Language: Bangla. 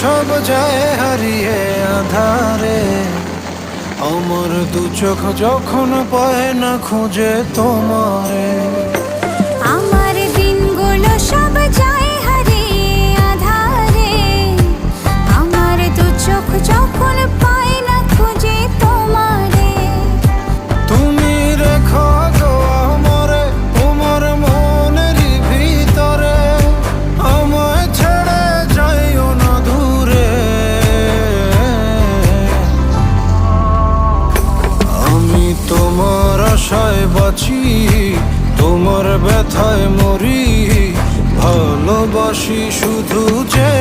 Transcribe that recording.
সব যায় হারিয়ে আধারে, আমার দু চোখ যখন পায় না খুঁজে তোমারে। আমার দিনগুলো সব যায় হারিয়ে আঁধারে, আমার দু চোখ যখন পায় না খুঁজে তোমারে। তুমি রেখো গো আমারে তোমার মনেরই ভিতরে, আমায় ছেড়ে যাইও না দূরে। আমি তোমার আশায় বাঁচি, তোমার ব্যথায় মরি, ভালোবাসি শুধু যে